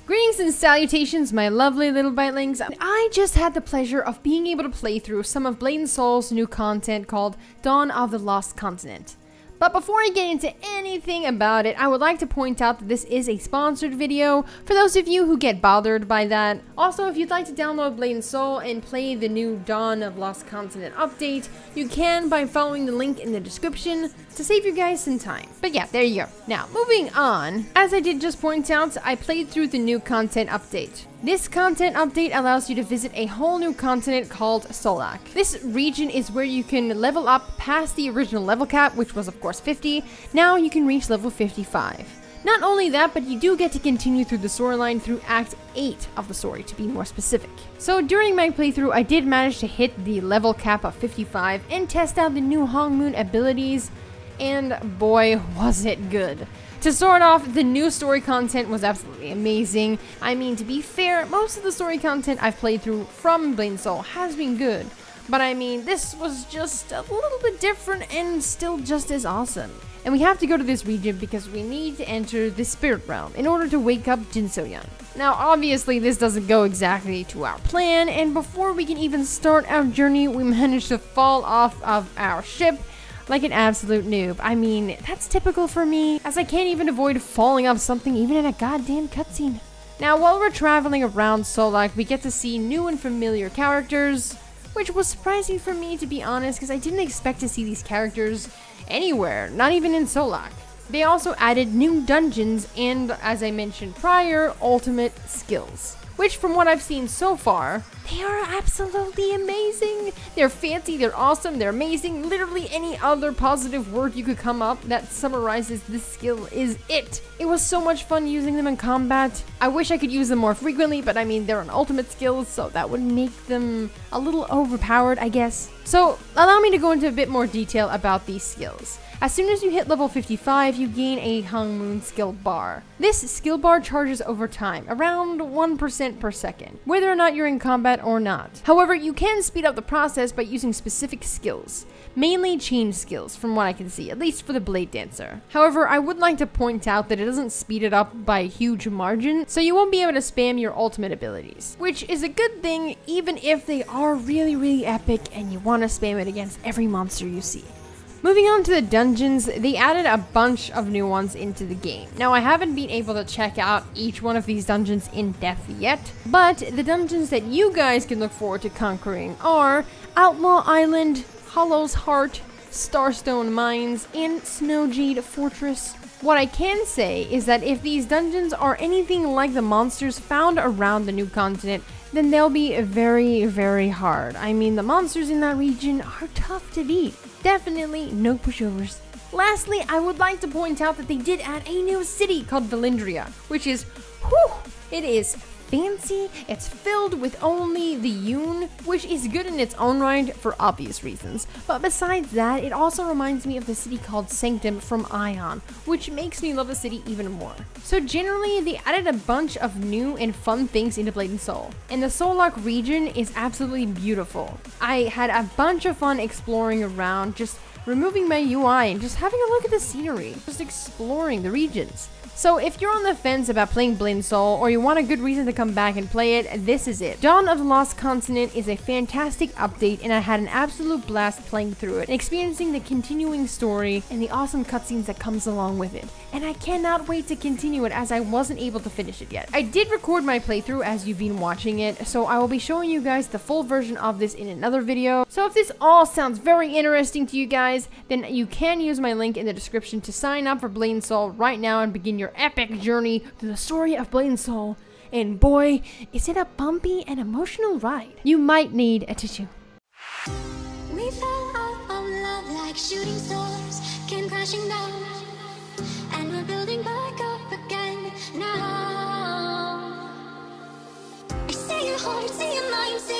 Greetings and salutations, my lovely little bitelings. I just had the pleasure of being able to play through some of Blade & Soul's new content called Dawn of the Lost Continent. But before I get into anything about it, I would like to point out that this is a sponsored video for those of you who get bothered by that. Also, if you'd like to download Blade & Soul and play the new Dawn of Lost Continent update, you can by following the link in the description to save you guys some time. But yeah, there you go. Now, moving on, as I did just point out, I played through the new content update. This content update allows you to visit a whole new continent called Solak. This region is where you can level up past the original level cap, which was of course 50. Now you can reach level 55. Not only that, but you do get to continue through the storyline through Act 8 of the story, to be more specific. So during my playthrough, I did manage to hit the level cap of 55 and test out the new Hongmoon abilities, and boy was it good. To start off, the new story content was absolutely amazing. I mean, to be fair, most of the story content I've played through from Blade & Soul has been good. But I mean, this was just a little bit different and still just as awesome. And we have to go to this region because we need to enter the spirit realm in order to wake up Jin So-yeon. Now, obviously, this doesn't go exactly to our plan, and before we can even start our journey, we managed to fall off of our ship like an absolute noob. I mean, that's typical for me, as I can't even avoid falling off something even in a goddamn cutscene. Now, while we're traveling around Solak, we get to see new and familiar characters, which was surprising for me, to be honest, because I didn't expect to see these characters anywhere, not even in Solak. They also added new dungeons and, as I mentioned prior, ultimate skills, which from what I've seen so far, they are absolutely amazing. They're fancy, they're awesome, they're amazing. Literally any other positive word you could come up that summarizes this skill is it. It was so much fun using them in combat. I wish I could use them more frequently, but I mean, they're an ultimate skill, so that would make them a little overpowered, I guess. So allow me to go into a bit more detail about these skills. As soon as you hit level 55, you gain a Hongmoon skill bar. This skill bar charges over time, around 1% per second, whether or not you're in combat or not. However, you can speed up the process by using specific skills, mainly chain skills from what I can see, at least for the Blade Dancer. However, I would like to point out that it doesn't speed it up by a huge margin, so you won't be able to spam your ultimate abilities, which is a good thing even if they are really epic and you want to spam it against every monster you see. Moving on to the dungeons, they added a bunch of new ones into the game. Now, I haven't been able to check out each one of these dungeons in depth yet, but the dungeons that you guys can look forward to conquering are Outlaw Island, Hollow's Heart, Starstone Mines, and Snowjade Fortress. What I can say is that if these dungeons are anything like the monsters found around the new continent, then they'll be very hard. I mean, the monsters in that region are tough to beat. Definitely no pushovers. Lastly, I would like to point out that they did add a new city called Valindria, which is, whew, it is fancy. It's filled with only the Yoon, which is good in its own right for obvious reasons. But besides that, it also reminds me of the city called Sanctum from Ion, which makes me love the city even more. So generally, they added a bunch of new and fun things into Blade & Soul, and the Solak region is absolutely beautiful. I had a bunch of fun exploring around, just removing my UI and just having a look at the scenery, just exploring the regions. So if you're on the fence about playing Blade & Soul, or you want a good reason to come back and play it, this is it. Dawn of the Lost Continent is a fantastic update, and I had an absolute blast playing through it and experiencing the continuing story and the awesome cutscenes that comes along with it. And I cannot wait to continue it, as I wasn't able to finish it yet. I did record my playthrough as you've been watching it, so I will be showing you guys the full version of this in another video. So if this all sounds very interesting to you guys, then you can use my link in the description to sign up for Blade & Soul right now and begin your epic journey through the story of Blade & Soul. And boy, is it a bumpy and emotional ride. You might need a tissue. We fell out of love like shooting stars came crashing down, and we're building back up again now. I see your heart, see your mind, see